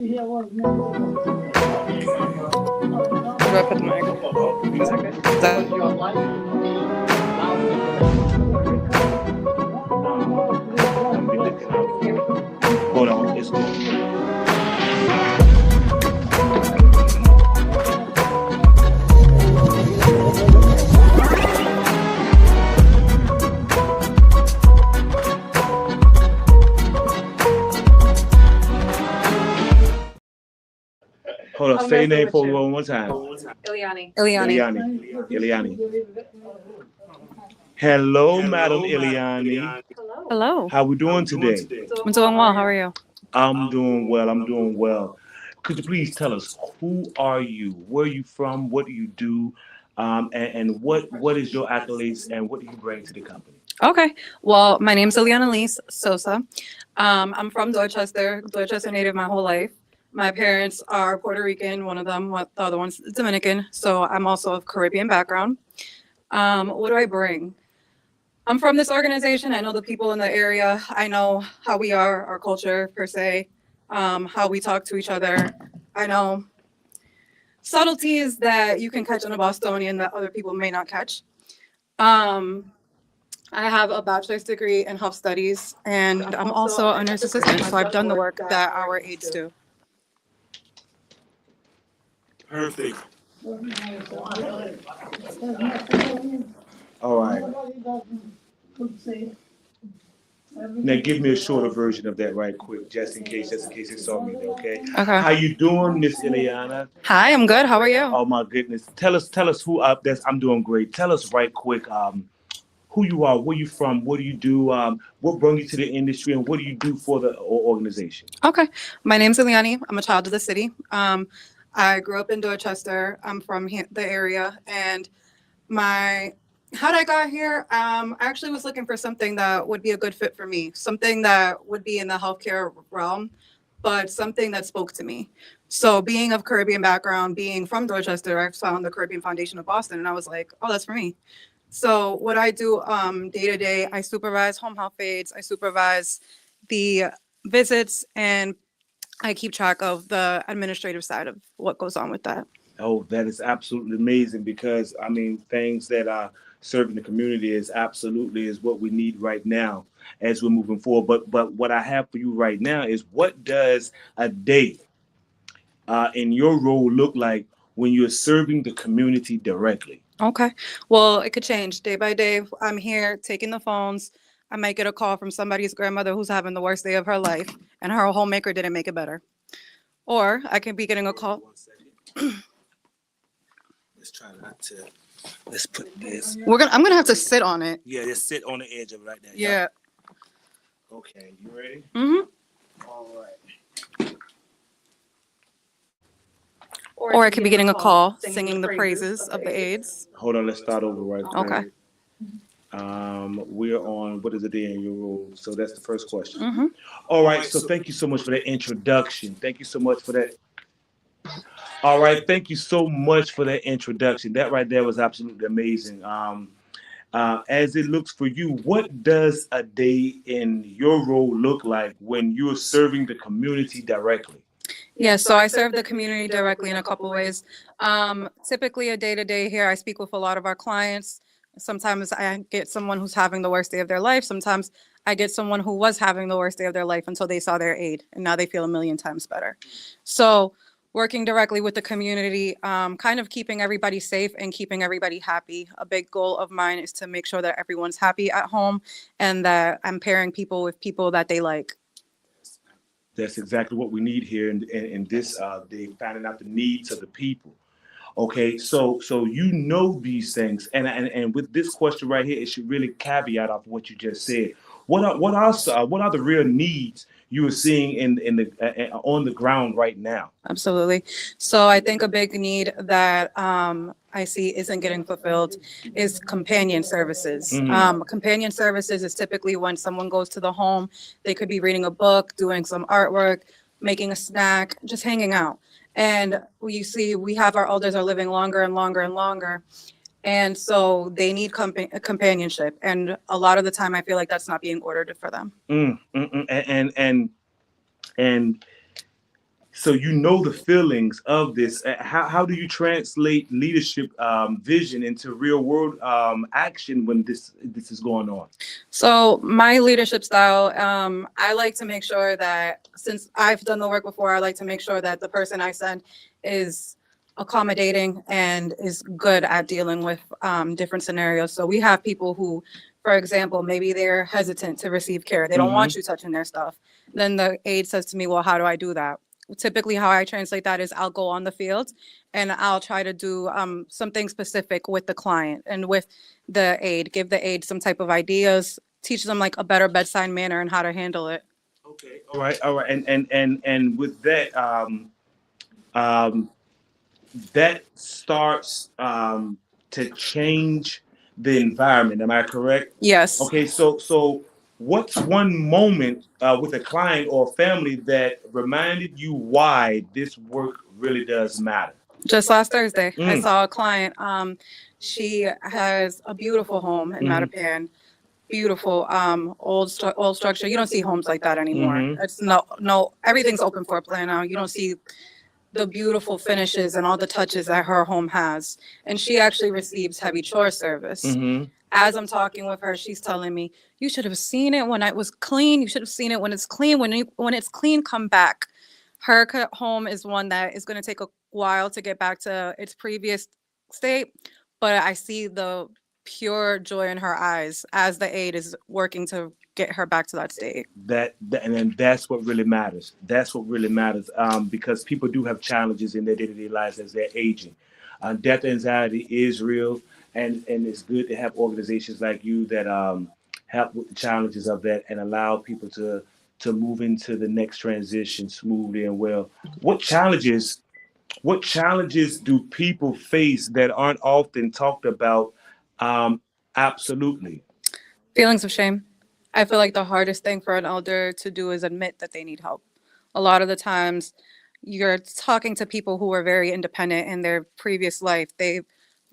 Where do I put the mic? Is that good? Is that- Hold on, it's going. Hold on, say your name for me one more time. Ileani. Ileani. Ileani. Hello, Madam Ileani. Hello. How we doing today? I'm doing well. How are you? I'm doing well. I'm doing well. Could you please tell us who are you? Where are you from? What do you do? And what is your accolades and what do you bring to the company? Okay. Well, my name's Ileana Lise Sosa. I'm from Dorchester native my whole life. My parents are Puerto Rican, one of them, the other one's Dominican. So I'm also of Caribbean background. What do I bring? I'm from this organization. I know the people in the area. I know how we are, our culture per se, how we talk to each other. I know subtleties that you can catch in a Bostonian that other people may not catch. I have a bachelor's degree in health studies, and I'm also a nurse assistant, so I've done the work that our aides do. Perfect. All right. Now give me a shorter version of that right quick, just in case they saw me there, okay? Okay. How you doing, Miss Ileana? Hi, I'm good. How are you? Oh my goodness. Tell us who up that's I'm doing great. Tell us right quick, who you are, where you from, what do you do, what brought you to the industry, and what do you do for the organization? Okay. My name's Ileani. I'm a child of the city. I grew up in Dorchester. I'm from the area, and how'd I got here? I actually was looking for something that would be a good fit for me, something that would be in the healthcare realm, but something that spoke to me. So being of Caribbean background, being from Dorchester, I found the Caribbean Foundation of Boston, and I was like, oh, that's for me. So what I do day to day, I supervise home health aides, I supervise the visits, and I keep track of the administrative side of what goes on with that. Oh, that is absolutely amazing because I mean things that are serving the community is what we need right now as we're moving forward. But what I have for you right now is what does a day in your role look like when you're serving the community directly? Okay. Well, it could change day by day. I'm here taking the phones. I might get a call from somebody's grandmother who's having the worst day of her life, and her homemaker didn't make it better. Or I can be getting a call. Let's try not to. Let's put this. I'm gonna have to sit on it. Yeah, just sit on the edge of it right there. Yeah. Okay, you ready? All right. Or I could be getting a call singing the praises of the aides. Hold on, let's start over right quick. Okay. We're on what is the day in your role? So that's the first question. All right, so thank you so much for that introduction. Thank you so much for that. All right, thank you so much for that introduction. That right there was absolutely amazing. As it looks for you, what does a day in your role look like when you're serving the community directly? Yeah, so I serve the community directly in a couple ways. Typically, a day-to-day here, I speak with a lot of our clients. Sometimes I get someone who's having the worst day of their life. Sometimes I get someone who was having the worst day of their life until they saw their aide, and now they feel a million times better. So working directly with the community, kind of keeping everybody safe and keeping everybody happy. A big goal of mine is to make sure that everyone's happy at home and that I'm pairing people with people that they like. That's exactly what we need here in this day, finding out the needs of the people. Okay, so you know these things, and with this question right here, it should really caveat off what you just said. What are the real needs you are seeing in the on the ground right now? Absolutely. So I think a big need that I see isn't getting fulfilled is companion services. Companion services is typically when someone goes to the home, they could be reading a book, doing some artwork, making a snack, just hanging out. And you see, we have our elders are living longer and longer and longer. And so they need companionship. And a lot of the time, I feel like that's not being ordered for them. And So you know the feelings of this. How do you translate leadership vision into real world action when this is going on? So my leadership style, I like to make sure that since I've done the work before, I like to make sure that the person I send is accommodating and is good at dealing with different scenarios. So we have people who, for example, maybe they're hesitant to receive care. They don't want you touching their stuff. Then the aide says to me, well, how do I do that? Typically, how I translate that is I'll go on the field and I'll try to do something specific with the client and with the aide, give the aide some type of ideas, teach them like a better bedside manner and how to handle it. Okay. All right. And with that, um, that starts to change the environment. Am I correct? Yes. Okay. So what's one moment with a client or family that reminded you why this work really does matter? Just last Thursday, I Mm. saw a client. She has a beautiful home in Mhm. Mattapan. Beautiful, old structure. You don't see homes like that anymore. Mhm. It's no, everything's open floor plan now. You don't see the beautiful finishes and all the touches that her home has. And she actually receives heavy chore service. Mhm. As I'm talking with her, she's telling me, "You should have seen it when it was clean. You should have seen it when it's clean. When it's clean, come back." Her home is one that is going to take a while to get back to its previous state, but I see the pure joy in her eyes as the aide is working to get her back to that state. And then that's what really matters. That's what really matters because people do have challenges in their day-to-day lives as they're aging. Death anxiety is real, and it's good to have organizations like you that help with the challenges of that and allow people to move into the next transition smoothly and well. What challenges what challenges do people face that aren't often talked about? Um, Absolutely. Feelings of shame. I feel like the hardest thing for an elder to do is admit that they need help. A lot of the times, you're talking to people who are very independent in their previous life. They've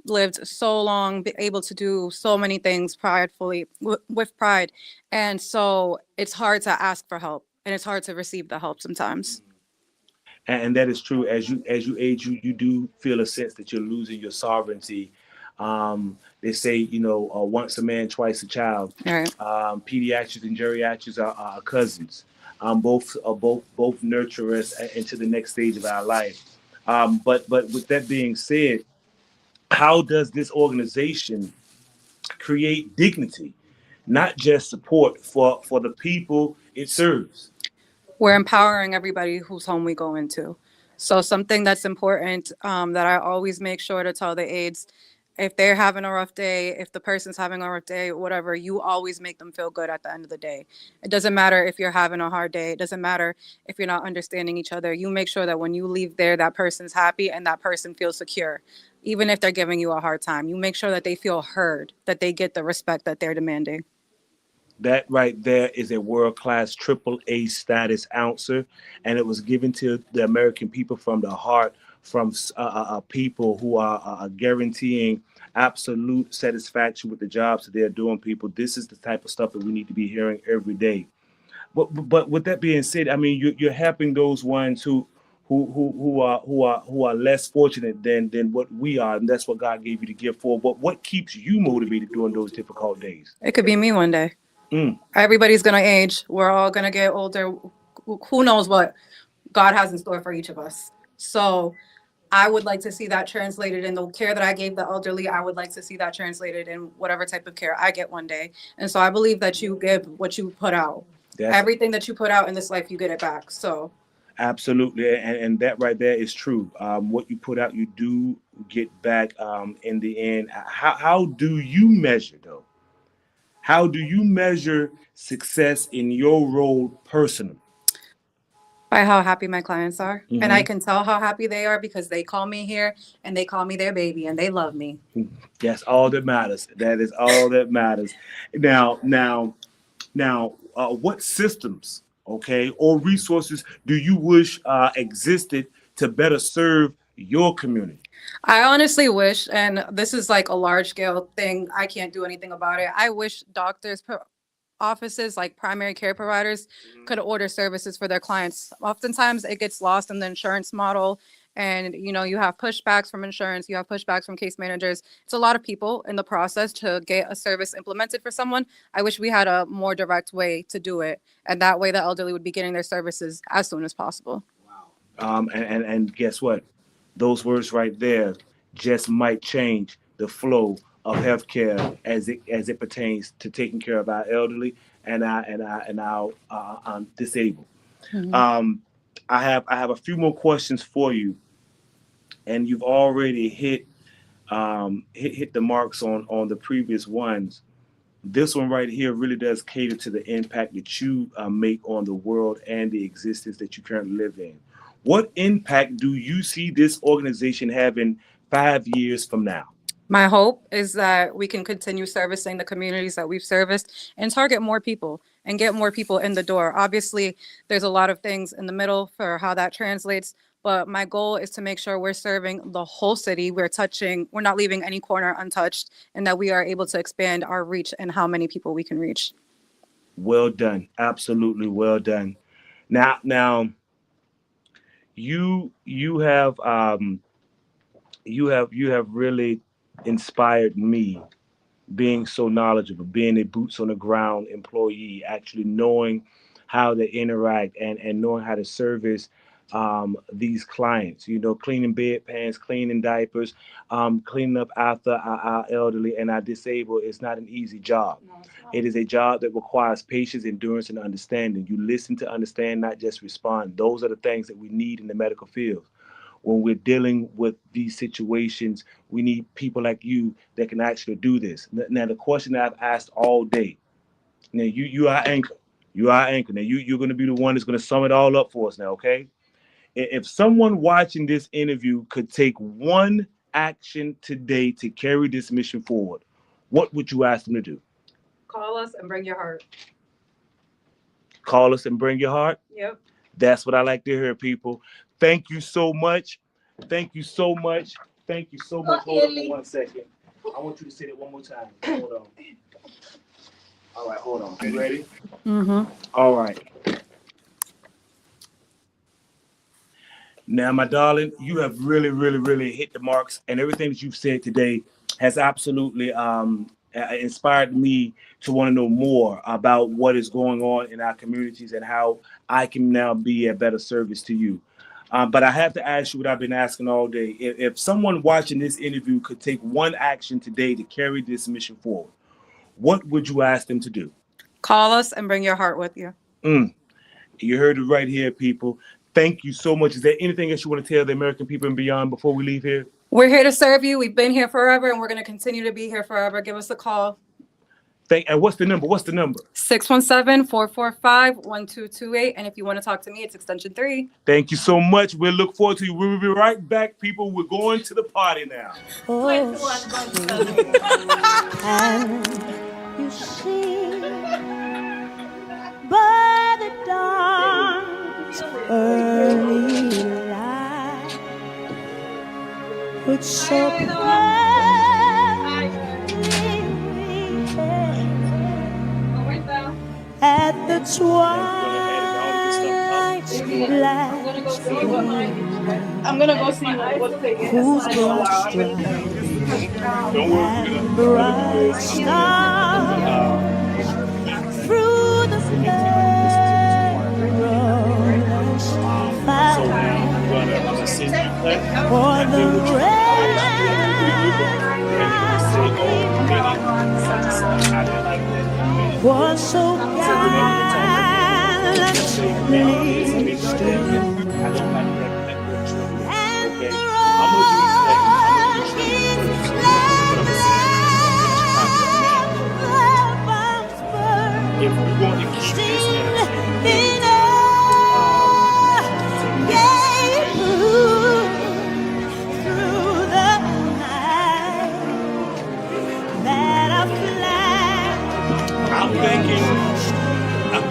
lived so long, able to do so many things pridefully, with pride. And so it's hard to ask for help and it's hard to receive the help sometimes. And that is true. As you age, you do feel a sense that you're losing your sovereignty. They say, once a man, twice a child. All right. Pediatrics and geriatrics are cousins. Both nurture us into the next stage of our life. But with that being said, how does this organization create dignity, not just support for the people it serves? We're empowering everybody whose home we go into. So something that's important, that I always make sure to tell the aides, if they're having a rough day, if the person's having a rough day, whatever, you always make them feel good at the end of the day. It doesn't matter if you're having a hard day. It doesn't matter if you're not understanding each other. You make sure that when you leave there, that person's happy and that person feels secure. Even if they're giving you a hard time, you make sure that they feel heard, that they get the respect that they're demanding. That right there is a world class triple A status ouncer, and it was given to the American people from the heart, from people who are guaranteeing absolute satisfaction with the jobs that they're doing. People, this is the type of stuff that we need to be hearing every day. But with that being said, I mean you're helping those ones who are less fortunate than what we are, and that's what God gave you to give for. But what keeps you motivated during those difficult days? It could be me one day. Mm. Everybody's going to age. We're all going to get older. Who knows what God has in store for each of us. So I would like to see that translated in the care that I gave the elderly. I would like to see that translated in whatever type of care I get one day. And so I believe that you give what you put out. Everything that you put out in this life, you get it back. So absolutely, and that right there is true. What you put out, you do get back in the end. How do you measure though? How do you measure success in your role personally? by how happy my clients are. And I Mhm. can tell how happy they are because they call me here and they call me their baby and they love me. That's all that matters. That is all that matters. Now, what systems, okay, or resources do you wish existed to better serve your community? I honestly wish, and this is like a large scale thing, I can't do anything about it. I wish doctors offices, like primary care providers, could order services for their clients. Oftentimes it gets lost in the insurance model. And, you have pushbacks from insurance, you have pushbacks from case managers. It's a lot of people in the process to get a service implemented for someone. I wish we had a more direct way to do it. And that way the elderly would be getting their services as soon as possible. And guess what? Those words right there just might change the flow of healthcare as it pertains to taking care of our elderly and our disabled. Mm-hmm. I have a few more questions for you, and you've already hit the marks on the previous ones. This one right here really does cater to the impact that you make on the world and the existence that you currently live in. What impact do you see this organization having 5 years from now? My hope is that we can continue servicing the communities that we've serviced and target more people and get more people in the door. Obviously, there's a lot of things in the middle for how that translates, but my goal is to make sure we're serving the whole city. We're not leaving any corner untouched, and that we are able to expand our reach and how many people we can reach. Well done. Absolutely well done. Now, you have really inspired me, being so knowledgeable, being a boots on the ground employee, actually knowing how to interact and knowing how to service these clients, cleaning bedpans, cleaning diapers, cleaning up after our elderly and our disabled is not an easy job. It is a job that requires patience, endurance, and understanding. You listen to understand, not just respond. Those are the things that we need in the medical field. When we're dealing with these situations, we need people like you that can actually do this. Now, the question that I've asked all day, now you are Anchor. You are Anchor. Now, you're going to be the one that's going to sum it all up for us now, okay? If someone watching this interview could take one action today to carry this mission forward, what would you ask them to do? Call us and bring your heart. Call us and bring your heart? Yep. That's what I like to hear, people. Thank you so much. Thank you so much. Thank you so much. Hold on for 1 second. I want you to say that one more time. Hold on. All right, hold on. You ready? Mm-hmm. All right. Now, my darling, you have really, really, really hit the marks, and everything that you've said today has absolutely inspired me to want to know more about what is going on in our communities and how I can now be a better service to you. But I have to ask you what I've been asking all day. If someone watching this interview could take one action today to carry this mission forward, what would you ask them to do? Call us and bring your heart with you. You heard it right here, people. Thank you so much. Is there anything else you want to tell the American people and beyond before we leave here? We're here to serve you. We've been here forever, and we're going to continue to be here forever. Give us a call. And what's the number? 617-445-1228. And if you want to talk to me, it's extension 3. Thank you so much. We'll look forward to you. We'll be right back, people. We're going to the party now. And you see by the dawn's early light, which so at the twilight's last gleaming, I'm going to go see what's taking. whose broad stripes and bright stars through the perilous fight, for the red was so gallantly streamed, and the rocket's If we want to keep this in air, gave through the night, that a flag I'm thinking, like,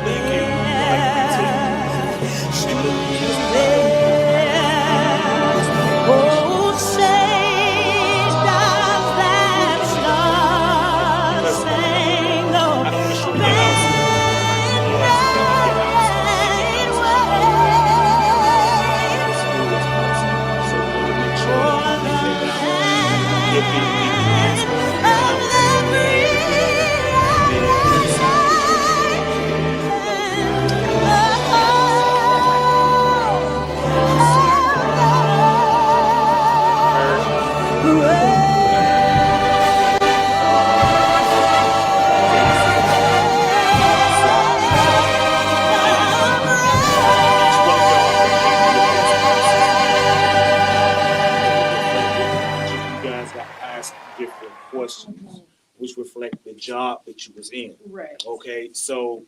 You guys got asked different questions, which reflect the job that you was in. Right. Okay, so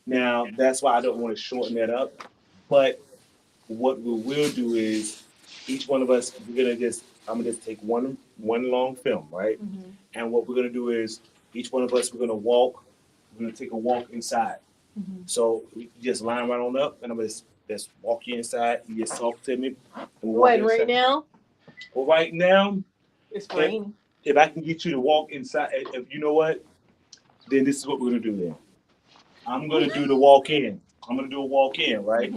now that's why I don't want to shorten that up. But what we will do is each one of us, I'm gonna just take one long film, right? And what we're gonna do is each one of us, we're gonna take a walk inside. So you just line right on up, and I'm gonna just walk you inside. You just talk to me. And we'll walk What, right inside. now? Well, right now, It's raining. if I can get you to walk inside, if you know what, then this is what we're gonna do then. I'm gonna do the walk in. I'm gonna do a walk in, right?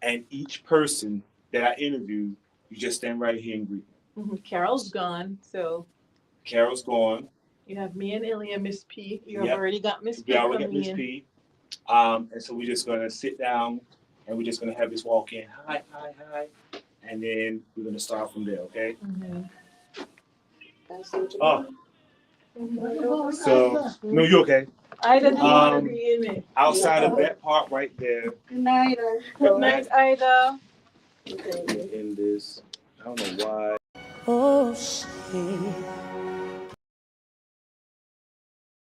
And each person that I interview, you just stand right here and greet. Carol's gone, so Carol's gone. you have me and Ilya, Miss P. You have Yep. already got Miss P We already got coming Miss in. P. And so we're just gonna sit down and we're just gonna have this walk in. Hi. And then we're gonna start from there, okay? Oh. So, no, you okay? Ida, do you want to be in it? Outside of that part right there, Good night. Good night, Ida. in this, I don't know why. Oh, say,